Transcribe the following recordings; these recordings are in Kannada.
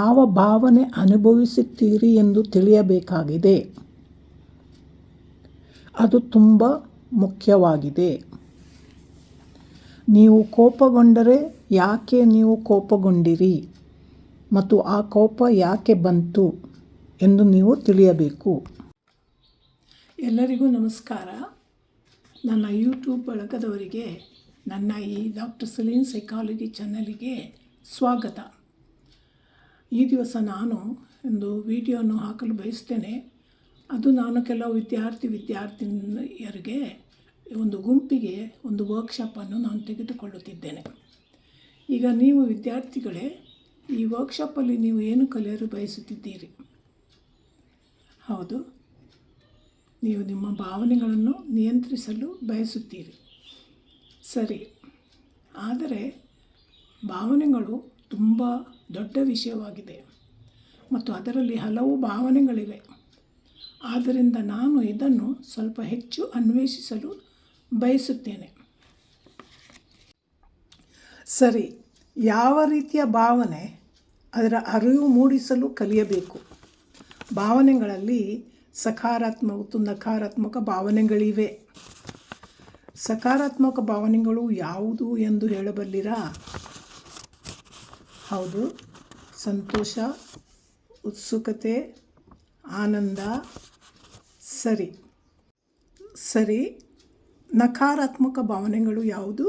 ಯಾವ ಭಾವನೆ ಅನುಭವಿಸುತ್ತೀರಿ ಎಂದು ತಿಳಿಯಬೇಕಾಗಿದೆ. ಅದು ತುಂಬ ಮುಖ್ಯವಾಗಿದೆ. ನೀವು ಕೋಪಗೊಂಡರೆ ಯಾಕೆ ನೀವು ಕೋಪಗೊಂಡಿರಿ ಮತ್ತು ಆ ಕೋಪ ಯಾಕೆ ಬಂತು ಎಂದು ನೀವು ತಿಳಿಯಬೇಕು. ಎಲ್ಲರಿಗೂ ನಮಸ್ಕಾರ. ನನ್ನ ಯೂಟ್ಯೂಬ್ ಬಳಗದವರಿಗೆ ನನ್ನ ಈ ಡಾಕ್ಟರ್ ಸಲೀನ್ ಸೈಕಾಲಜಿ ಚಾನಲಿಗೆ ಸ್ವಾಗತ. ಈ ದಿವಸ ನಾನು ಒಂದು ವಿಡಿಯೋವನ್ನು ಹಾಕಲು ಬಯಸ್ತೇನೆ. ಅದು ನಾನು ಕೆಲವು ವಿದ್ಯಾರ್ಥಿನಿಯರಿಗೆ ಒಂದು ಗುಂಪಿಗೆ ಒಂದು ವರ್ಕ್ಶಾಪನ್ನು ನಾನು ತೆಗೆದುಕೊಳ್ಳುತ್ತಿದ್ದೇನೆ. ಈಗ ನೀವು ವಿದ್ಯಾರ್ಥಿಗಳೇ, ಈ ವರ್ಕ್ಶಾಪಲ್ಲಿ ನೀವು ಏನು ಕಲಿಯಲು ಬಯಸುತ್ತಿದ್ದೀರಿ? ಹೌದು, ನೀವು ನಿಮ್ಮ ಭಾವನೆಗಳನ್ನು ನಿಯಂತ್ರಿಸಲು ಬಯಸುತ್ತೀರಿ. ಸರಿ, ಆದರೆ ಭಾವನೆಗಳು ತುಂಬ ದೊಡ್ಡ ವಿಷಯವಾಗಿದೆ ಮತ್ತು ಅದರಲ್ಲಿ ಹಲವು ಭಾವನೆಗಳಿವೆ. ಆದ್ದರಿಂದ ನಾನು ಇದನ್ನು ಸ್ವಲ್ಪ ಹೆಚ್ಚು ಅನ್ವೇಷಿಸಲು ಬಯಸುತ್ತೇನೆ. ಸರಿ, ಯಾವ ರೀತಿಯ ಭಾವನೆ, ಅದರ ಅರಿವು ಮೂಡಿಸಲು ಕಲಿಯಬೇಕು. ಭಾವನೆಗಳಲ್ಲಿ ಸಕಾರಾತ್ಮಕ ಮತ್ತು ನಕಾರಾತ್ಮಕ ಭಾವನೆಗಳಿವೆ. ಸಕಾರಾತ್ಮಕ ಭಾವನೆಗಳು ಯಾವುದು ಎಂದು ಹೇಳಬಲ್ಲಿರಾ? ಹೌದು, ಸಂತೋಷ, ಉತ್ಸುಕತೆ, ಆನಂದ. ಸರಿ, ನಕಾರಾತ್ಮಕ ಭಾವನೆಗಳು ಯಾವುದು?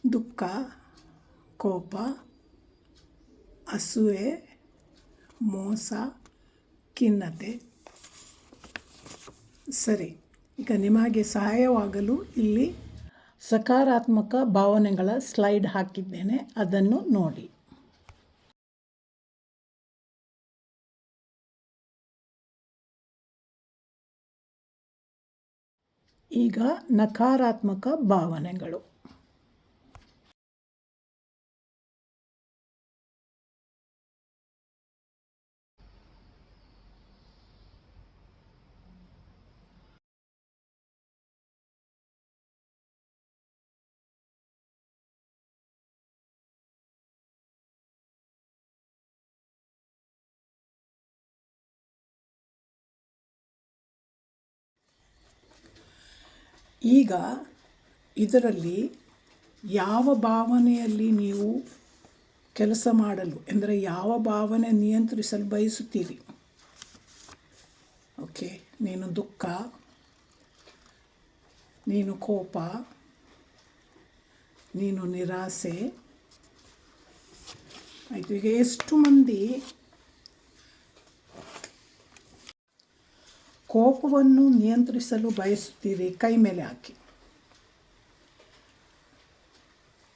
ದುಃಖ, ಕೋಪ, ಅಸೂಯೆ, ಮೋಸ, ಖಿನ್ನತೆ. ಸರಿ, ಈಗ ನಿಮಗೆ ಸಹಾಯವಾಗಲು ಇಲ್ಲಿ ಸಕಾರಾತ್ಮಕ ಭಾವನೆಗಳ ಸ್ಲೈಡ್ ಹಾಕಿದ್ದೇನೆ, ಅದನ್ನು ನೋಡಿ. ಈಗ ನಕಾರಾತ್ಮಕ ಭಾವನೆಗಳು. ಈಗ ಇದರಲ್ಲಿ ಯಾವ ಭಾವನೆಯಲ್ಲಿ ನೀವು ಕೆಲಸ ಮಾಡಲು, ಅಂದರೆ ಯಾವ ಭಾವನೆ ನಿಯಂತ್ರಿಸಲು ಬಯಸುತ್ತೀರಿ? ಓಕೆ, ನೀನು ದುಃಖ, ನೀನು ಕೋಪ, ನೀನು ನಿರಾಸೆ. ಆಯಿತು, ಈಗ ಎಷ್ಟು ಮಂದಿ ಕೋಪವನ್ನು ನಿಯಂತ್ರಿಸಲು ಬಯಸುತ್ತೀರಿ? ಕೈ ಮೇಲೆ ಹಾಕಿ.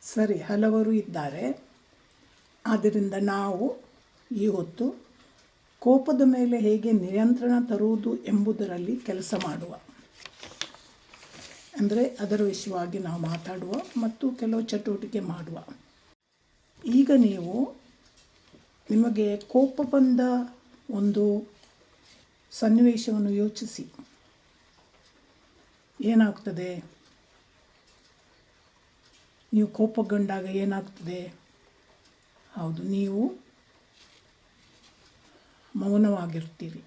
ಸರಿ, ಹಲವರು ಇದ್ದಾರೆ. ಆದ್ದರಿಂದ ನಾವು ಈ ಹೊತ್ತು ಕೋಪದ ಮೇಲೆ ಹೇಗೆ ನಿಯಂತ್ರಣ ತರುವುದು ಎಂಬುದರಲ್ಲಿ ಕೆಲಸ ಮಾಡುವ, ಅಂದರೆ ಅದರ ವಿಷಯವಾಗಿ ನಾವು ಮಾತಾಡುವ ಮತ್ತು ಕೆಲವು ಚಟುವಟಿಕೆ ಮಾಡುವ. ಈಗ ನಿಮಗೆ ಕೋಪ ಬಂದ ಒಂದು ಸನ್ನಿವೇಶವನ್ನು ಯೋಚಿಸಿ. ಏನಾಗ್ತದೆ? ನೀವು ಕೋಪಗೊಂಡಾಗ ಏನಾಗ್ತದೆ? ಹೌದು, ನೀವು ಮೌನವಾಗಿರ್ತೀರಿ.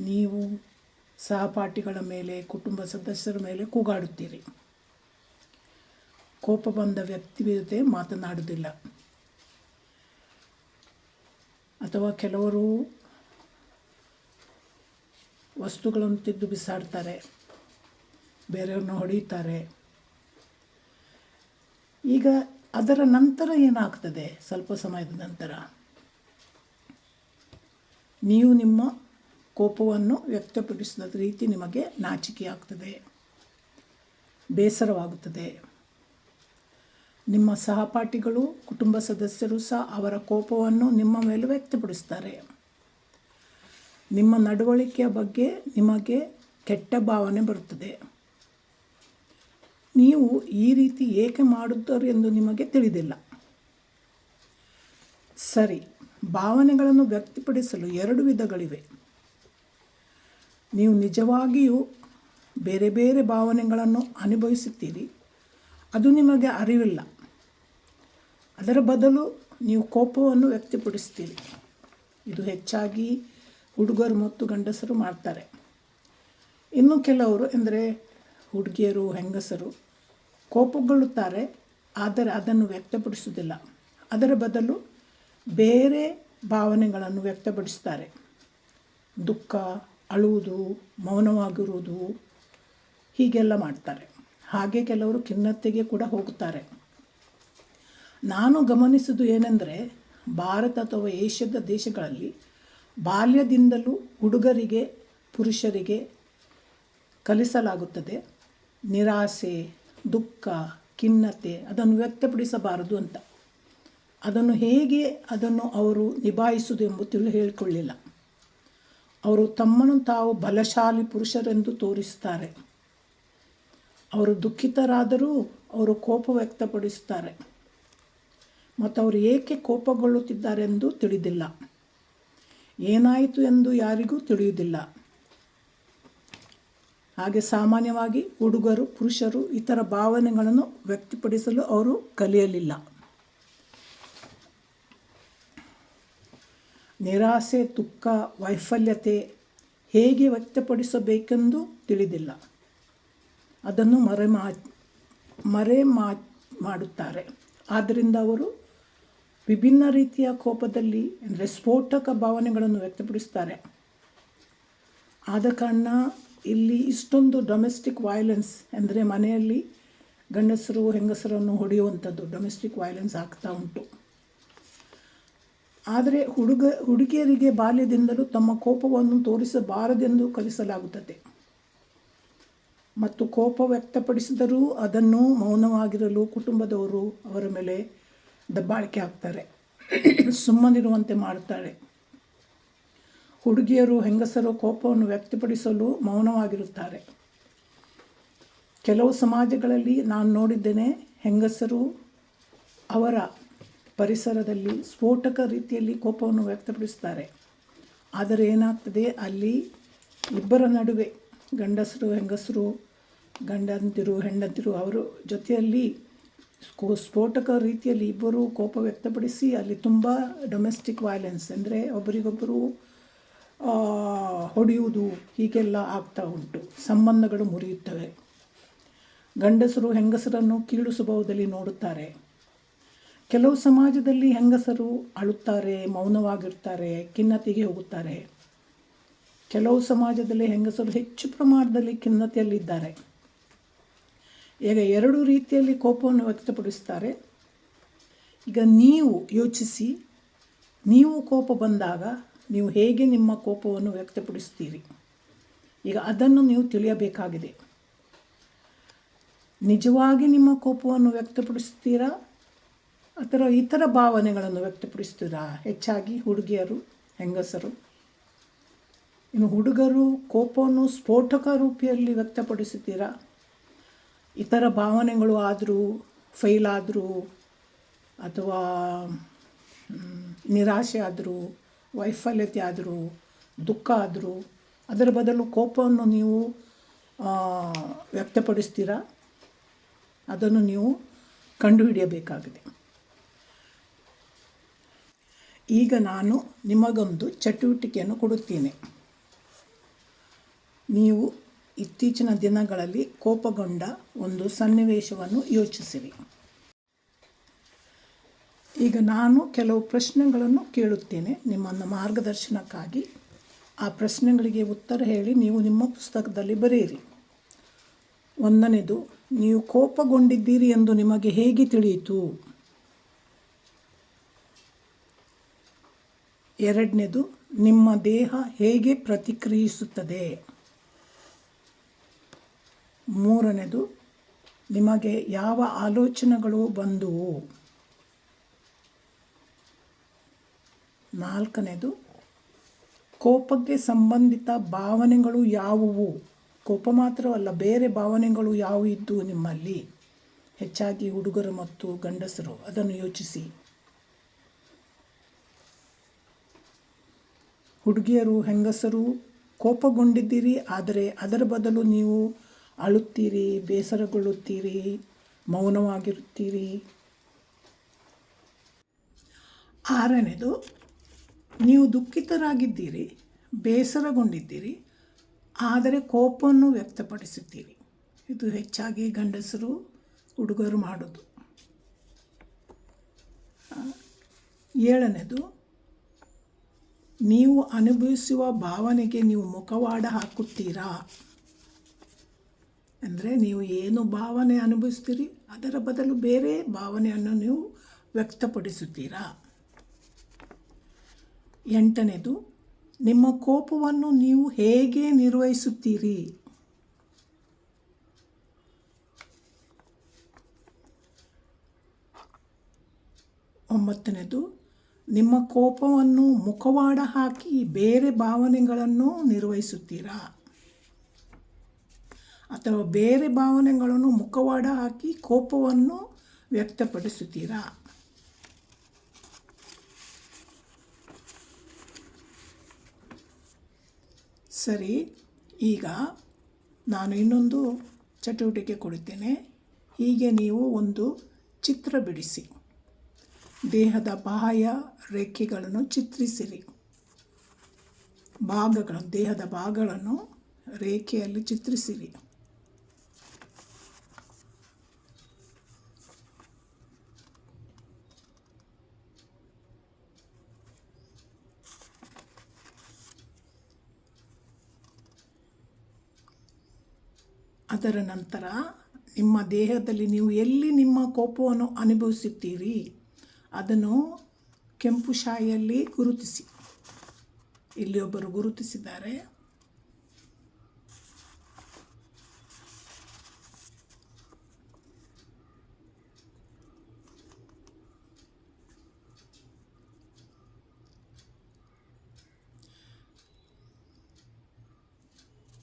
ನೀವು ಸಹಪಾಠಿಗಳ ಮೇಲೆ, ಕುಟುಂಬ ಸದಸ್ಯರ ಮೇಲೆ ಕೂಗಾಡುತ್ತೀರಿ. ಕೋಪ ಬಂದ ವ್ಯಕ್ತಿ ಜೊತೆ ಮಾತನಾಡುವುದಿಲ್ಲ. ಅಥವಾ ಕೆಲವರು ವಸ್ತುಗಳನ್ನು ತಿದ್ದು ಬಿಸಾಡ್ತಾರೆ, ಬೇರೆಯವ್ರನ್ನ ಹೊಡೀತಾರೆ. ಈಗ ಅದರ ನಂತರ ಏನಾಗ್ತದೆ? ಸ್ವಲ್ಪ ಸಮಯದ ನಂತರ ನೀವು ನಿಮ್ಮ ಕೋಪವನ್ನು ವ್ಯಕ್ತಪಡಿಸಿದ ರೀತಿ ನಿಮಗೆ ನಾಚಿಕೆಯಾಗ್ತದೆ, ಬೇಸರವಾಗುತ್ತದೆ. ನಿಮ್ಮ ಸಹಪಾಠಿಗಳು, ಕುಟುಂಬ ಸದಸ್ಯರು ಸಹ ಅವರ ಕೋಪವನ್ನು ನಿಮ್ಮ ಮೇಲೆ ವ್ಯಕ್ತಪಡಿಸ್ತಾರೆ. ನಿಮ್ಮ ನಡವಳಿಕೆಯ ಬಗ್ಗೆ ನಿಮಗೆ ಕೆಟ್ಟ ಭಾವನೆ ಬರುತ್ತದೆ. ನೀವು ಈ ರೀತಿ ಏಕೆ ಮಾಡುತ್ತಾರೆ ಎಂದು ನಿಮಗೆ ತಿಳಿದಿಲ್ಲ. ಸರಿ, ಭಾವನೆಗಳನ್ನು ವ್ಯಕ್ತಪಡಿಸಲು 2 ವಿಧಗಳಿವೆ. ನೀವು ನಿಜವಾಗಿಯೂ ಬೇರೆ ಬೇರೆ ಭಾವನೆಗಳನ್ನು ಅನುಭವಿಸುತ್ತೀರಿ, ಅದು ನಿಮಗೆ ಅರಿವಿಲ್ಲ. ಅದರ ಬದಲು ನೀವು ಕೋಪವನ್ನು ವ್ಯಕ್ತಪಡಿಸ್ತೀರಿ. ಇದು ಹೆಚ್ಚಾಗಿ ಹುಡುಗರು ಮತ್ತು ಗಂಡಸರು ಮಾಡ್ತಾರೆ. ಇನ್ನು ಕೆಲವರು ಅಂದರೆ ಹುಡುಗಿಯರು, ಹೆಂಗಸರು ಕೋಪಗೊಳ್ಳುತ್ತಾರೆ, ಆದರೆ ಅದನ್ನು ವ್ಯಕ್ತಪಡಿಸುವುದಿಲ್ಲ. ಅದರ ಬದಲು ಬೇರೆ ಭಾವನೆಗಳನ್ನು ವ್ಯಕ್ತಪಡಿಸ್ತಾರೆ. ದುಃಖ, ಅಳುವುದು, ಮೌನವಾಗಿರುವುದು ಹೀಗೆಲ್ಲ ಮಾಡ್ತಾರೆ. ಹಾಗೆ ಕೆಲವರು ಖಿನ್ನತೆಗೆ ಕೂಡ ಹೋಗುತ್ತಾರೆ. ನಾನು ಗಮನಿಸಿದ್ದು ಏನೆಂದರೆ, ಭಾರತ ಅಥವಾ ಏಷ್ಯಾದ ದೇಶಗಳಲ್ಲಿ ಬಾಲ್ಯದಿಂದಲೂ ಹುಡುಗರಿಗೆ, ಪುರುಷರಿಗೆ ಕಲಿಸಲಾಗುತ್ತದೆ ನಿರಾಸೆ, ದುಃಖ, ಖಿನ್ನತೆ ಅದನ್ನು ವ್ಯಕ್ತಪಡಿಸಬಾರದು ಅಂತ. ಅದನ್ನು ಅವರು ನಿಭಾಯಿಸುವುದು ಎಂಬುದು ಹೇಳಿಕೊಳ್ಳಿಲ್ಲ. ಅವರು ತಮ್ಮನ್ನು ತಾವು ಬಲಶಾಲಿ ಪುರುಷರೆಂದು ತೋರಿಸುತ್ತಾರೆ. ಅವರು ದುಃಖಿತರಾದರೂ ಅವರು ಕೋಪ ವ್ಯಕ್ತಪಡಿಸುತ್ತಾರೆ ಮತ್ತು ಅವರು ಏಕೆ ಕೋಪಗೊಳ್ಳುತ್ತಿದ್ದಾರೆಂದು ತಿಳಿದಿಲ್ಲ. ಏನಾಯಿತು ಎಂದು ಯಾರಿಗೂ ತಿಳಿಯುವುದಿಲ್ಲ. ಹಾಗೆ ಸಾಮಾನ್ಯವಾಗಿ ಹುಡುಗರು, ಪುರುಷರು ಇತರ ಭಾವನೆಗಳನ್ನು ವ್ಯಕ್ತಪಡಿಸಲು ಅವರು ಕಲಿಯಲಿಲ್ಲ. ನಿರಾಸೆ, ದುಃಖ, ವೈಫಲ್ಯತೆ ಹೇಗೆ ವ್ಯಕ್ತಪಡಿಸಬೇಕೆಂದು ತಿಳಿದಿಲ್ಲ. ಅದನ್ನು ಮಾಡುತ್ತಾರೆ. ಆದ್ದರಿಂದ ಅವರು ವಿಭಿನ್ನ ರೀತಿಯ ಕೋಪದಲ್ಲಿ ಅಂದರೆ ಸ್ಫೋಟಕ ಭಾವನೆಗಳನ್ನು ವ್ಯಕ್ತಪಡಿಸ್ತಾರೆ. ಆದ ಕಾರಣ ಇಲ್ಲಿ ಇಷ್ಟೊಂದು ಡೊಮೆಸ್ಟಿಕ್ ವೈಲೆನ್ಸ್ ಅಂದರೆ ಮನೆಯಲ್ಲಿ ಗಂಡಸರು ಹೆಂಗಸರನ್ನು ಹೊಡೆಯುವಂಥದ್ದು ಡೊಮೆಸ್ಟಿಕ್ ವೈಲೆನ್ಸ್ ಆಗ್ತಾ ಉಂಟು. ಆದರೆ ಹುಡುಗಿಯರಿಗೆ ಬಾಲ್ಯದಿಂದಲೂ ತಮ್ಮ ಕೋಪವನ್ನು ತೋರಿಸಬಾರದೆಂದು ಕಲಿಸಲಾಗುತ್ತದೆ ಮತ್ತು ಕೋಪ ವ್ಯಕ್ತಪಡಿಸಿದರೂ ಅದನ್ನು ಮೌನವಾಗಿರಲು ಕುಟುಂಬದವರು ಅವರ ಮೇಲೆ ದಬ್ಬಾಳಿಕೆ ಹಾಕ್ತಾರೆ, ಸುಮ್ಮನಿರುವಂತೆ ಮಾಡುತ್ತಾರೆ. ಹುಡುಗಿಯರು, ಹೆಂಗಸರು ಕೋಪವನ್ನು ವ್ಯಕ್ತಪಡಿಸಲು ಮೌನವಾಗಿರುತ್ತಾರೆ. ಕೆಲವು ಸಮಾಜಗಳಲ್ಲಿ ನಾನು ನೋಡಿದ್ದೇನೆ, ಹೆಂಗಸರು ಅವರ ಪರಿಸರದಲ್ಲಿ ಸ್ಫೋಟಕ ರೀತಿಯಲ್ಲಿ ಕೋಪವನ್ನು ವ್ಯಕ್ತಪಡಿಸ್ತಾರೆ. ಆದರೆ ಏನಾಗ್ತದೆ, ಅಲ್ಲಿ ಇಬ್ಬರ ನಡುವೆ ಗಂಡಸರು, ಹೆಂಗಸರು, ಗಂಡಂದಿರು, ಹೆಂಡತಿರು ಅವರ ಜೊತೆಯಲ್ಲಿ ಸ್ಫೋಟಕ ರೀತಿಯಲ್ಲಿ ಇಬ್ಬರು ಕೋಪ ವ್ಯಕ್ತಪಡಿಸಿ ಅಲ್ಲಿ ತುಂಬ ಡೊಮೆಸ್ಟಿಕ್ ವೈಲೆನ್ಸ್ ಅಂದರೆ ಒಬ್ಬರಿಗೊಬ್ಬರು ಹೊಡೆಯುವುದು ಹೀಗೆಲ್ಲ ಆಗ್ತಾ ಉಂಟು. ಸಂಬಂಧಗಳು ಮುರಿಯುತ್ತವೆ. ಗಂಡಸರು ಹೆಂಗಸರನ್ನು ಕೀಳು ಸ್ವಭಾವದಲ್ಲಿ ನೋಡುತ್ತಾರೆ. ಕೆಲವು ಸಮಾಜದಲ್ಲಿ ಹೆಂಗಸರು ಅಳುತ್ತಾರೆ, ಮೌನವಾಗಿರ್ತಾರೆ, ಖಿನ್ನತೆಗೆ ಹೋಗುತ್ತಾರೆ. ಕೆಲವು ಸಮಾಜದಲ್ಲಿ ಹೆಂಗಸರು ಹೆಚ್ಚು ಪ್ರಮಾಣದಲ್ಲಿ ಖಿನ್ನತೆಯಲ್ಲಿದ್ದಾರೆ. ಈಗ ಎರಡು ರೀತಿಯಲ್ಲಿ ಕೋಪವನ್ನು ವ್ಯಕ್ತಪಡಿಸ್ತಾರೆ. ಈಗ ನೀವು ಯೋಚಿಸಿ, ನೀವು ಕೋಪ ಬಂದಾಗ ನೀವು ಹೇಗೆ ನಿಮ್ಮ ಕೋಪವನ್ನು ವ್ಯಕ್ತಪಡಿಸ್ತೀರಿ? ಈಗ ಅದನ್ನು ನೀವು ತಿಳಿಯಬೇಕಾಗಿದೆ. ನಿಜವಾಗಿ ನಿಮ್ಮ ಕೋಪವನ್ನು ವ್ಯಕ್ತಪಡಿಸ್ತೀರಾ ಅಥವಾ ಇತರ ಭಾವನೆಗಳನ್ನು ವ್ಯಕ್ತಪಡಿಸ್ತೀರಾ? ಹೆಚ್ಚಾಗಿ ಹುಡುಗಿಯರು, ಹೆಂಗಸರು. ಇನ್ನು ಹುಡುಗರು ಕೋಪವನ್ನು ಸ್ಫೋಟಕ ರೂಪಿಯಲ್ಲಿ ವ್ಯಕ್ತಪಡಿಸುತ್ತೀರಾ? ಇತರ ಭಾವನೆಗಳು ಆದರೂ, ಫೈಲ್ ಆದರೂ, ಅಥವಾ ನಿರಾಶೆ ಆದರೂ, ವೈಫಲ್ಯತೆ ಆದರೂ, ದುಃಖ ಆದರೂ ಅದರ ಬದಲು ಕೋಪವನ್ನು ನೀವು ವ್ಯಕ್ತಪಡಿಸ್ತೀರಾ? ಅದನ್ನು ನೀವು ಕಂಡುಹಿಡಿಯಬೇಕಾಗಿದೆ. ಈಗ ನಾನು ನಿಮಗೊಂದು ಚಟುವಟಿಕೆಯನ್ನು ಕೊಡುತ್ತೇನೆ. ನೀವು ಇತ್ತೀಚಿನ ದಿನಗಳಲ್ಲಿ ಕೋಪಗೊಂಡ ಒಂದು ಸನ್ನಿವೇಶವನ್ನು ಯೋಚಿಸಿರಿ. ಈಗ ನಾನು ಕೆಲವು ಪ್ರಶ್ನೆಗಳನ್ನು ಕೇಳುತ್ತೇನೆ ನಿಮ್ಮನ್ನು ಮಾರ್ಗದರ್ಶನಕ್ಕಾಗಿ. ಆ ಪ್ರಶ್ನೆಗಳಿಗೆ ಉತ್ತರ ಹೇಳಿ ನೀವು ನಿಮ್ಮ ಪುಸ್ತಕದಲ್ಲಿ ಬರೆಯಿರಿ. 1ನೇದು, ನೀವು ಕೋಪಗೊಂಡಿದ್ದೀರಿ ಎಂದು ನಿಮಗೆ ಹೇಗೆ ತಿಳಿಯಿತು? 2ನೇದು, ನಿಮ್ಮ ದೇಹ ಹೇಗೆ ಪ್ರತಿಕ್ರಿಯಿಸುತ್ತದೆ? 3ನೇದು, ನಿಮಗೆ ಯಾವ ಆಲೋಚನೆಗಳು ಬಂದುವು? 4ನೇದು, ಕೋಪಕ್ಕೆ ಸಂಬಂಧಿತ ಭಾವನೆಗಳು ಯಾವುವು? ಕೋಪ ಮಾತ್ರವಲ್ಲ, ಬೇರೆ ಭಾವನೆಗಳು ಯಾವುವು ಇದ್ದು ನಿಮ್ಮಲ್ಲಿ? ಹೆಚ್ಚಾಗಿ ಹುಡುಗರು ಮತ್ತು ಗಂಡಸರು, ಅದನ್ನು ಯೋಚಿಸಿ. ಹುಡುಗಿಯರು, ಹೆಂಗಸರು ಕೋಪಗೊಂಡಿದ್ದೀರಿ, ಆದರೆ ಅದರ ಬದಲು ನೀವು ಅಳುತ್ತೀರಿ, ಬೇಸರಗೊಳ್ಳುತ್ತೀರಿ, ಮೌನವಾಗಿರುತ್ತೀರಿ. ಆರನೇದು, ನೀವು ದುಃಖಿತರಾಗಿದ್ದೀರಿ, ಬೇಸರಗೊಂಡಿದ್ದೀರಿ, ಆದರೆ ಕೋಪವನ್ನು ವ್ಯಕ್ತಪಡಿಸುತ್ತೀರಿ. ಇದು ಹೆಚ್ಚಾಗಿ ಗಂಡಸರು, ಹುಡುಗರು ಮಾಡೋದು. ಏಳನೇದು, ನೀವು ಅನುಭವಿಸುವ ಭಾವನೆಗೆ ನೀವು ಮುಖವಾಡ ಹಾಕುತ್ತೀರಾ. ಅಂದರೆ ನೀವು ಏನು ಭಾವನೆ ಅನುಭವಿಸ್ತೀರಿ ಅದರ ಬದಲು ಬೇರೆ ಭಾವನೆಯನ್ನು ನೀವು ವ್ಯಕ್ತಪಡಿಸುತ್ತೀರಾ. ಎಂಟನೇದು, ನಿಮ್ಮ ಕೋಪವನ್ನು ನೀವು ಹೇಗೆ ನಿರ್ವಹಿಸುತ್ತೀರಿ. ಒಂಬತ್ತನೇದು, ನಿಮ್ಮ ಕೋಪವನ್ನು ಮುಖವಾಡ ಹಾಕಿ ಬೇರೆ ಭಾವನೆಗಳನ್ನು ನಿರ್ವಹಿಸುತ್ತೀರಾ, ಅಥವಾ ಬೇರೆ ಭಾವನೆಗಳನ್ನು ಮುಖವಾಡ ಹಾಕಿ ಕೋಪವನ್ನು ವ್ಯಕ್ತಪಡಿಸುತ್ತೀರಾ. ಸರಿ, ಈಗ ನಾನು ಇನ್ನೊಂದು ಚಟುವಟಿಕೆ ಕೊಡುತ್ತೇನೆ. ಹೀಗೆ ನೀವು ಒಂದು ಚಿತ್ರ ಬಿಡಿಸಿ, ದೇಹದ ಬಾಹ್ಯ ರೇಖೆಗಳನ್ನು ಚಿತ್ರಿಸಿರಿ. ದೇಹದ ಭಾಗಗಳನ್ನು ರೇಖೆಯಲ್ಲಿ ಚಿತ್ರಿಸಿರಿ. ಅದರ ನಂತರ ನಿಮ್ಮ ದೇಹದಲ್ಲಿ ನೀವು ಎಲ್ಲಿ ನಿಮ್ಮ ಕೋಪವನ್ನು ಅನುಭವಿಸುತ್ತೀರಿ ಅದನ್ನು ಕೆಂಪು ಶಾಯಿಯಲ್ಲಿ ಗುರುತಿಸಿ. ಇಲ್ಲಿ ಒಬ್ಬರು ಗುರುತಿಸಿದ್ದಾರೆ.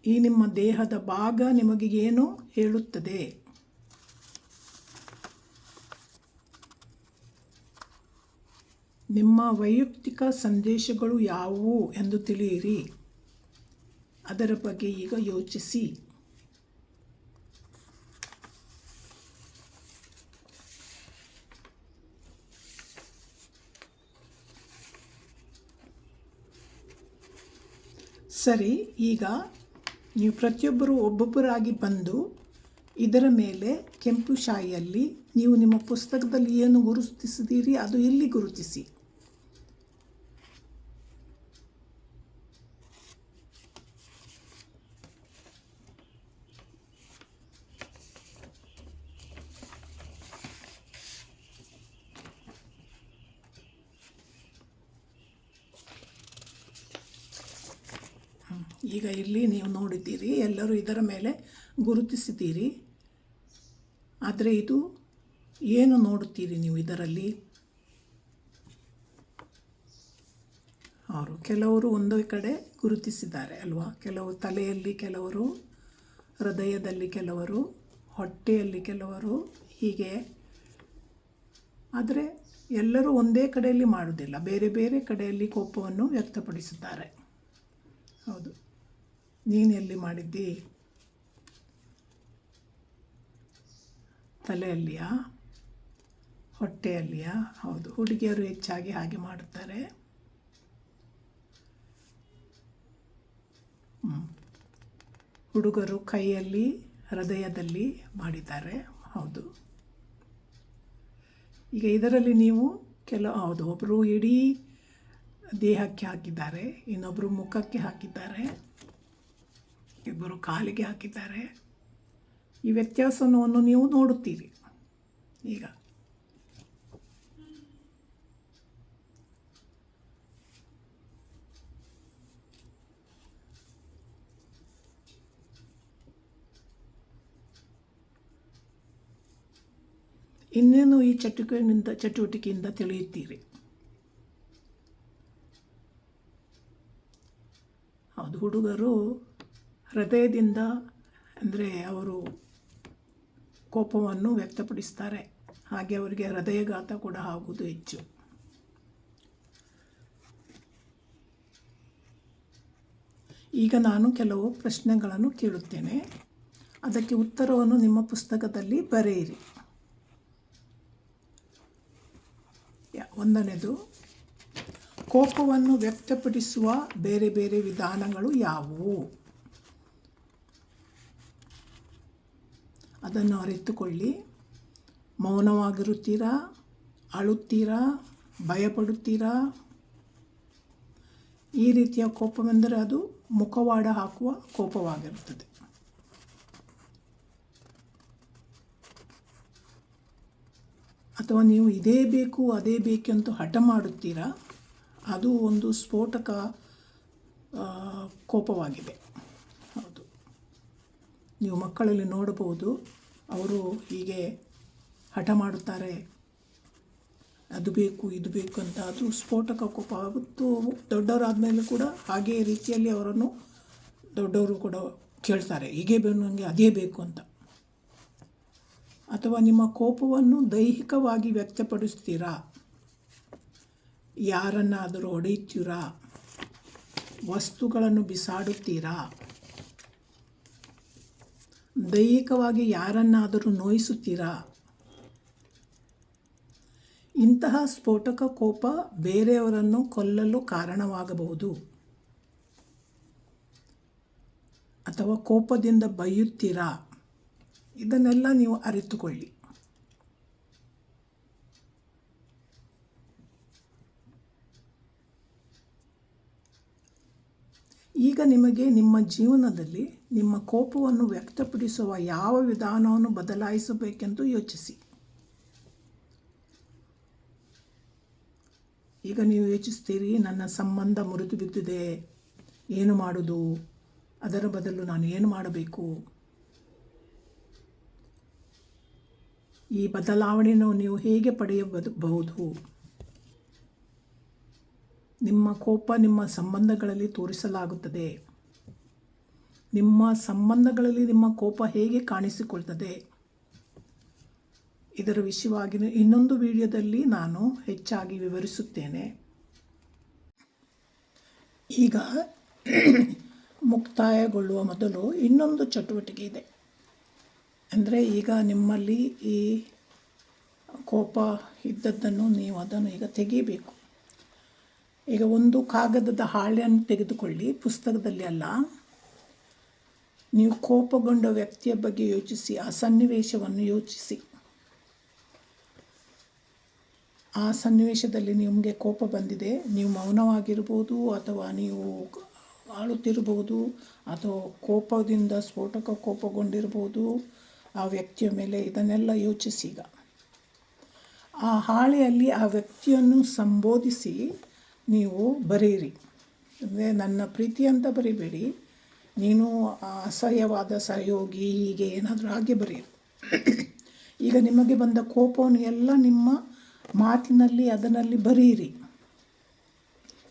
ಈ ನಿಮ್ಮ ದೇಹದ ಭಾಗ ನಿಮಗೆ ಏನು ಹೇಳುತ್ತದೆ? ನಿಮ್ಮ ವೈಯಕ್ತಿಕ ಸಂದೇಶಗಳು ಯಾವುವು ಎಂದು ತಿಳಿಯಿರಿ. ಅದರ ಬಗ್ಗೆ ಈಗ ಯೋಚಿಸಿ. ಸರಿ, ಈಗ ನೀವು ಪ್ರತಿಯೊಬ್ಬರು ಒಬ್ಬೊಬ್ಬರಾಗಿ ಬಂದು ಇದರ ಮೇಲೆ ಕೆಂಪು ಶಾಯಿಯಲ್ಲಿ ನೀವು ನಿಮ್ಮ ಪುಸ್ತಕದಲ್ಲಿ ಏನು ಗುರುತಿಸಿದ್ದೀರಿ ಅದು ಇಲ್ಲಿ ಗುರುತಿಸಿ. ಈಗ ಇಲ್ಲಿ ನೀವು ನೋಡಿದ್ದೀರಿ, ಎಲ್ಲರೂ ಇದರ ಮೇಲೆ ಗುರುತಿಸಿದ್ದೀರಿ. ಆದರೆ ಇದು ಏನು ನೋಡುತ್ತೀರಿ ನೀವು ಇದರಲ್ಲಿ? ಕೆಲವರು ಒಂದೇ ಕಡೆ ಗುರುತಿಸಿದ್ದಾರೆ ಅಲ್ವಾ? ಕೆಲವು ತಲೆಯಲ್ಲಿ, ಕೆಲವರು ಹೃದಯದಲ್ಲಿ, ಕೆಲವರು ಹೊಟ್ಟೆಯಲ್ಲಿ, ಕೆಲವರು ಹೀಗೆ. ಆದರೆ ಎಲ್ಲರೂ ಒಂದೇ ಕಡೆಯಲ್ಲಿ ಮಾಡುವುದಿಲ್ಲ, ಬೇರೆ ಬೇರೆ ಕಡೆಯಲ್ಲಿ ಕೋಪವನ್ನು ವ್ಯಕ್ತಪಡಿಸುತ್ತಾರೆ. ಹೌದು, ನೀನು ಎಲ್ಲಿ ಮಾಡಿದ್ದಿ? ತಲೆಯಲ್ಲಿಯಾ, ಹೊಟ್ಟೆಯಲ್ಲಿಯಾ? ಹೌದು, ಹುಡುಗಿಯರು ಹೆಚ್ಚಾಗಿ ಹಾಗೆ ಮಾಡುತ್ತಾರೆ. ಹುಡುಗರು ಕೈಯಲ್ಲಿ, ಹೃದಯದಲ್ಲಿ ಮಾಡಿದ್ದಾರೆ. ಹೌದು, ಈಗ ಇದರಲ್ಲಿ ನೀವು ಹೌದು, ಒಬ್ಬರು ಇಡೀ ದೇಹಕ್ಕೆ ಹಾಕಿದ್ದಾರೆ, ಇನ್ನೊಬ್ಬರು ಮುಖಕ್ಕೆ ಹಾಕಿದ್ದಾರೆ, ಇಬ್ಬರು ಕಾಲಿಗೆ ಹಾಕಿದ್ದಾರೆ. ಈ ವ್ಯತ್ಯಾಸವನ್ನು ನೀವು ನೋಡುತ್ತೀರಿ. ಈಗ ಇನ್ನೇನು ಈ ಚಟುವಟಿಕೆಯಿಂದ ತಿಳಿಯುತ್ತೀರಿ. ಹೌದು, ಹುಡುಗರು ಹೃದಯದಿಂದ, ಅಂದರೆ ಅವರು ಕೋಪವನ್ನು ವ್ಯಕ್ತಪಡಿಸ್ತಾರೆ, ಹಾಗೆ ಅವರಿಗೆ ಹೃದಯಘಾತ ಕೂಡ ಆಗುವುದು ಹೆಚ್ಚು. ಈಗ ನಾನು ಕೆಲವು ಪ್ರಶ್ನೆಗಳನ್ನು ಕೇಳುತ್ತೇನೆ, ಅದಕ್ಕೆ ಉತ್ತರವನ್ನು ನಿಮ್ಮ ಪುಸ್ತಕದಲ್ಲಿ ಬರೆಯಿರಿ. ಒಂದನೇದು, ಕೋಪವನ್ನು ವ್ಯಕ್ತಪಡಿಸುವ ಬೇರೆ ಬೇರೆ ವಿಧಾನಗಳು ಯಾವುವು? ಅದನ್ನು ಅರಿತುಕೊಳ್ಳಿ. ಮೌನವಾಗಿರುತ್ತೀರಾ, ಅಳುತ್ತೀರಾ, ಭಯಪಡುತ್ತೀರಾ? ಈ ರೀತಿಯ ಕೋಪವೆಂದರೆ ಅದು ಮುಖವಾಡ ಹಾಕುವ ಕೋಪವಾಗಿರುತ್ತದೆ. ಅಥವಾ ನೀವು ಇದೇ ಬೇಕು ಅದೇ ಬೇಕೆಂದು ಹಠ ಮಾಡುತ್ತೀರಾ? ಅದು ಒಂದು ಸ್ಫೋಟಕ ಕೋಪವಾಗಿದೆ. ಹೌದು, ನೀವು ಮಕ್ಕಳಲ್ಲಿ ನೋಡಬಹುದು, ಅವರು ಹೀಗೆ ಹಠ ಮಾಡುತ್ತಾರೆ, ಅದು ಬೇಕು ಇದು ಬೇಕು ಅಂತ. ಅದು ಸ್ಫೋಟಕ ಕೋಪ ಆಗುತ್ತೋ. ದೊಡ್ಡವರಾದ ಮೇಲೆ ಕೂಡ ಹಾಗೇ ರೀತಿಯಲ್ಲಿ ಅವರನ್ನು ದೊಡ್ಡವರು ಕೂಡ ಕೇಳ್ತಾರೆ, ಹೀಗೆ ಬೇಕು ನನಗೆ ಅದೇ ಬೇಕು ಅಂತ. ಅಥವಾ ನಿಮ್ಮ ಕೋಪವನ್ನು ದೈಹಿಕವಾಗಿ ವ್ಯಕ್ತಪಡಿಸ್ತೀರಾ? ಯಾರನ್ನಾದರೂ ಹೊಡೆಯುತ್ತೀರಾ? ವಸ್ತುಗಳನ್ನು ಬಿಸಾಡುತ್ತೀರಾ? ದೈಹಿಕವಾಗಿ ಯಾರನ್ನಾದರೂ ನೋಯಿಸುತ್ತೀರಾ? ಇಂತಹ ಸ್ಫೋಟಕ ಕೋಪ ಬೇರೆಯವರನ್ನು ಕೊಲ್ಲಲು ಕಾರಣವಾಗಬಹುದು. ಅಥವಾ ಕೋಪದಿಂದ ಬೈಯುತ್ತೀರಾ? ಇದನ್ನೆಲ್ಲ ನೀವು ಅರಿತುಕೊಳ್ಳಿ. ಈಗ ನಿಮಗೆ ನಿಮ್ಮ ಜೀವನದಲ್ಲಿ ನಿಮ್ಮ ಕೋಪವನ್ನು ವ್ಯಕ್ತಪಡಿಸುವ ಯಾವ ವಿಧಾನವನ್ನು ಬದಲಾಯಿಸಬೇಕೆಂದು ಯೋಚಿಸಿ. ಈಗ ನೀವು ಯೋಚಿಸ್ತೀರಿ, ನನ್ನ ಸಂಬಂಧ ಮುರಿದು ಬಿದ್ದಿದೆ, ಏನು ಮಾಡೋದು? ಅದರ ಬದಲು ನಾನು ಏನು ಮಾಡಬೇಕು? ಈ ಬದಲಾವಣೆಯನ್ನು ನೀವು ಹೇಗೆ ಪಡೆಯಬಹುದು? ನಿಮ್ಮ ಕೋಪ ನಿಮ್ಮ ಸಂಬಂಧಗಳಲ್ಲಿ ತೋರಿಸಲಾಗುತ್ತದೆ. ನಿಮ್ಮ ಸಂಬಂಧಗಳಲ್ಲಿ ನಿಮ್ಮ ಕೋಪ ಹೇಗೆ ಕಾಣಿಸಿಕೊಳ್ತದೆ? ಇದರ ವಿಷಯವಾಗಿ ಇನ್ನೊಂದು ವಿಡಿಯೋದಲ್ಲಿ ನಾನು ಹೆಚ್ಚಾಗಿ ವಿವರಿಸುತ್ತೇನೆ. ಈಗ ಮುಕ್ತಾಯಗೊಳ್ಳುವ ಮೊದಲು ಇನ್ನೊಂದು ಚಟುವಟಿಕೆ ಇದೆ. ಅಂದರೆ ಈಗ ನಿಮ್ಮಲ್ಲಿ ಈ ಕೋಪ ಇದ್ದದ್ದನ್ನು ನೀವು ಅದನ್ನು ಈಗ ತೆಗೆಯಬೇಕು. ಈಗ ಒಂದು ಕಾಗದದ ಹಾಳೆಯನ್ನು ತೆಗೆದುಕೊಳ್ಳಿ, ಪುಸ್ತಕದಲ್ಲಿ ಅಲ್ಲ. ನೀವು ಕೋಪಗೊಂಡ ವ್ಯಕ್ತಿಯ ಬಗ್ಗೆ ಯೋಚಿಸಿ, ಆ ಸನ್ನಿವೇಶವನ್ನು ಯೋಚಿಸಿ. ಆ ಸನ್ನಿವೇಶದಲ್ಲಿ ನಿಮಗೆ ಕೋಪ ಬಂದಿದೆ, ನೀವು ಮೌನವಾಗಿರ್ಬೋದು, ಅಥವಾ ನೀವು ಆಳುತ್ತಿರ್ಬೋದು, ಅಥವಾ ಕೋಪದಿಂದ ಸ್ಫೋಟಕ ಕೋಪಗೊಂಡಿರ್ಬೋದು ಆ ವ್ಯಕ್ತಿಯ ಮೇಲೆ. ಇದನ್ನೆಲ್ಲ ಯೋಚಿಸಿ. ಈಗ ಆ ಹಾಳೆಯಲ್ಲಿ ಆ ವ್ಯಕ್ತಿಯನ್ನು ಸಂಬೋಧಿಸಿ ನೀವು ಬರೆಯಿರಿ. ಅಂದರೆ ನನ್ನ ಪ್ರೀತಿ ಅಂತ ಬರೀಬೇಡಿ, ನೀನು ಅಸಹ್ಯವಾದ ಸಹಯೋಗಿ, ಹೀಗೆ ಏನಾದರೂ ಹಾಗೆ ಬರೆಯಿರಿ. ಈಗ ನಿಮಗೆ ಬಂದ ಕೋಪವನ್ನು ಎಲ್ಲ ನಿಮ್ಮ ಮಾತಿನಲ್ಲಿ ಅದರಲ್ಲಿ ಬರೆಯಿರಿ.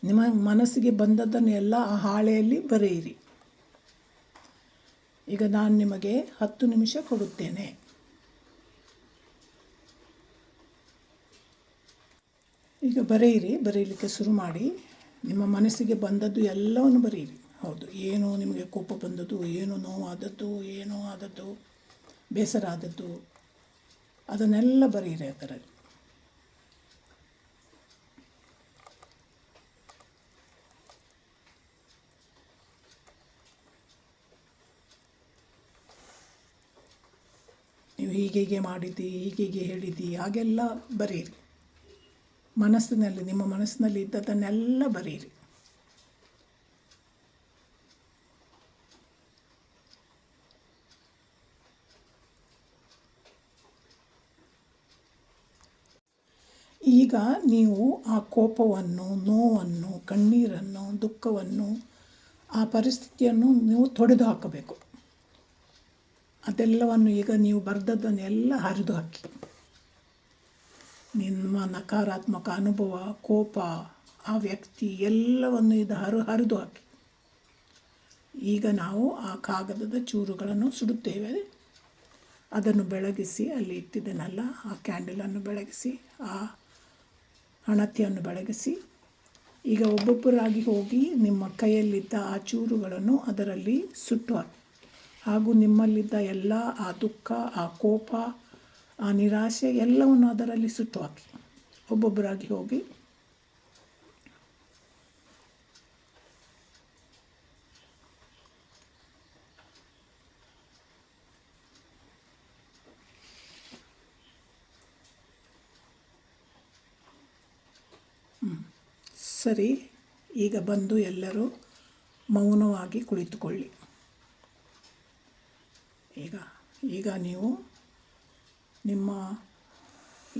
ನಿಮ್ಮ ಮನಸ್ಸಿಗೆ ಬಂದದ್ದನ್ನು ಎಲ್ಲ ಆ ಹಾಳೆಯಲ್ಲಿ ಬರೆಯಿರಿ. ಈಗ ನಾನು ನಿಮಗೆ 10 ನಿಮಿಷ ಕೊಡುತ್ತೇನೆ. ಈಗ ಬರೆಯಲಿಕ್ಕೆ ಶುರು ಮಾಡಿ. ನಿಮ್ಮ ಮನಸ್ಸಿಗೆ ಬಂದದ್ದು ಎಲ್ಲವನ್ನು ಬರೆಯಿರಿ. ಹೌದು, ಏನು ನಿಮಗೆ ಕೋಪ ಬಂದದ್ದು, ಏನು ನೋವಾದದ್ದು, ಏನೋ ಆದದ್ದು, ಬೇಸರ ಆದದ್ದು, ಅದನ್ನೆಲ್ಲ ಬರೆಯಿರಿ ಅದರಲ್ಲಿ. ನೀವು ಹೀಗೆ ಮಾಡಿದ್ದಿ, ಹೀಗೆ ಹೇಳಿದ್ದಿ, ಹಾಗೆಲ್ಲ ಬರೆಯಿರಿ. ಮನಸ್ಸಿನಲ್ಲಿ, ನಿಮ್ಮ ಮನಸ್ಸಿನಲ್ಲಿ ಇದ್ದದನ್ನೆಲ್ಲ ಬರೆಯಿರಿ. ಈಗ ನೀವು ಆ ಕೋಪವನ್ನು, ನೋವನ್ನು, ಕಣ್ಣೀರನ್ನು, ದುಃಖವನ್ನು, ಆ ಪರಿಸ್ಥಿತಿಯನ್ನು ನೀವು ತೊಡೆದು ಹಾಕಬೇಕು. ಅದೆಲ್ಲವನ್ನು ಈಗ ನೀವು ಬರೆದದ್ದನ್ನೆಲ್ಲ ಹರಿದು ಹಾಕಿ. ನಿಮ್ಮ ನಕಾರಾತ್ಮಕ ಅನುಭವ, ಕೋಪ, ಆ ವ್ಯಕ್ತಿ ಎಲ್ಲವನ್ನು ಇದು ಹರಿದು ಹಾಕಿ. ಈಗ ನಾವು ಆ ಕಾಗದದ ಚೂರುಗಳನ್ನು ಸುಡುತ್ತೇವೆ. ಅದನ್ನು ಬೆಳಗಿಸಿ, ಅಲ್ಲಿ ಇಟ್ಟಿದ್ದೇನಲ್ಲ ಆ ಕ್ಯಾಂಡಲನ್ನು ಬೆಳಗಿಸಿ, ಆ ಹಣತೆಯನ್ನು ಬೆಳಗಿಸಿ. ಈಗ ಒಬ್ಬೊಬ್ಬರಾಗಿ ಹೋಗಿ ನಿಮ್ಮ ಕೈಯಲ್ಲಿದ್ದ ಆ ಚೂರುಗಳನ್ನು ಅದರಲ್ಲಿ ಸುಟ್ಟು ಹಾಕಿ. ಹಾಗೂ ನಿಮ್ಮಲ್ಲಿದ್ದ ಎಲ್ಲ ಆ ದುಃಖ, ಆ ಕೋಪ, ಆ ನಿರಾಶೆ ಎಲ್ಲವನ್ನು ಅದರಲ್ಲಿ ಸುಟ್ಟು ಹಾಕಿ. ಒಬ್ಬೊಬ್ಬರಾಗಿ ಹೋಗಿ ಸರಿ, ಈಗ ಬಂದು ಎಲ್ಲರೂ ಮೌನವಾಗಿ ಕುಳಿತುಕೊಳ್ಳಿ. ಈಗ ನೀವು ನಿಮ್ಮ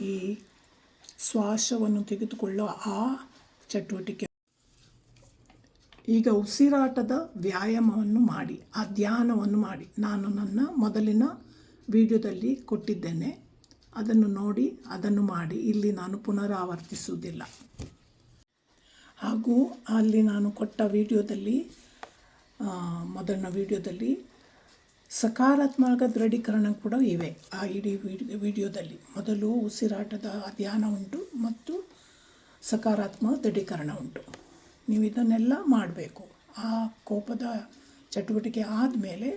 ಈ ಶ್ವಾಸವನ್ನು ತೆಗೆದುಕೊಳ್ಳುವ ಆ ಚಟುವಟಿಕೆ, ಈಗ ಉಸಿರಾಟದ ವ್ಯಾಯಾಮವನ್ನು ಮಾಡಿ, ಆ ಧ್ಯಾನವನ್ನು ಮಾಡಿ. ನಾನು ನನ್ನ ಮೊದಲಿನ ವಿಡಿಯೋದಲ್ಲಿ ಕೊಟ್ಟಿದ್ದೇನೆ, ಅದನ್ನು ನೋಡಿ ಅದನ್ನು ಮಾಡಿ. ಇಲ್ಲಿ ನಾನು ಪುನರಾವರ್ತಿಸುವುದಿಲ್ಲ. ಹಾಗೂ ಅಲ್ಲಿ ನಾನು ಕೊಟ್ಟ ವಿಡಿಯೋದಲ್ಲಿ, ಮೊದಲಿನ ವಿಡಿಯೋದಲ್ಲಿ ಸಕಾರಾತ್ಮಕ ದೃಢೀಕರಣ ಕೂಡ ಇವೆ. ಆ ಇಡೀ ವಿಡಿಯೋದಲ್ಲಿ ಮೊದಲು ಉಸಿರಾಟದ ಧ್ಯಾನ ಉಂಟು ಮತ್ತು ಸಕಾರಾತ್ಮಕ ದೃಢೀಕರಣ ಉಂಟು. ನೀವು ಇದನ್ನೆಲ್ಲ ಮಾಡಬೇಕು. ಆ ಕೋಪದ ಚಟುವಟಿಕೆ ಆದಮೇಲೆ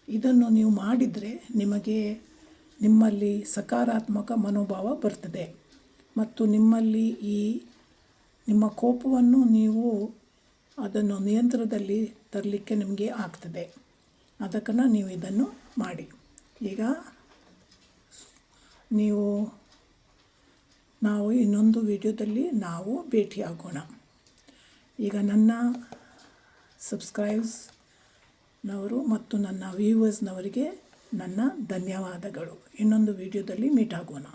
ಇದನ್ನು ನೀವು ಮಾಡಿದರೆ ನಿಮ್ಮಲ್ಲಿ ಸಕಾರಾತ್ಮಕ ಮನೋಭಾವ ಬರ್ತದೆ ಮತ್ತು ನಿಮ್ಮಲ್ಲಿ ನಿಮ್ಮ ಕೋಪವನ್ನು ನೀವು ಅದನ್ನು ನಿಯಂತ್ರಣದಲ್ಲಿ ತರಲಿಕ್ಕೆ ನಿಮಗೆ ಆಗ್ತದೆ. ಅದಕ್ಕೆ ನೀವು ಇದನ್ನು ಮಾಡಿ. ಈಗ ನಾವು ಇನ್ನೊಂದು ವಿಡಿಯೋದಲ್ಲಿ ನಾವು ಭೇಟಿಯಾಗೋಣ. ಈಗ ನನ್ನ ಸಬ್ಸ್ಕ್ರೈಬ್ಸ್ನವರು ಮತ್ತು ನನ್ನ ವ್ಯೂವರ್ಸ್ನವರಿಗೆ ನನ್ನ ಧನ್ಯವಾದಗಳು. ಇನ್ನೊಂದು ವಿಡಿಯೋದಲ್ಲಿ ಮೀಟ್ ಆಗೋಣ.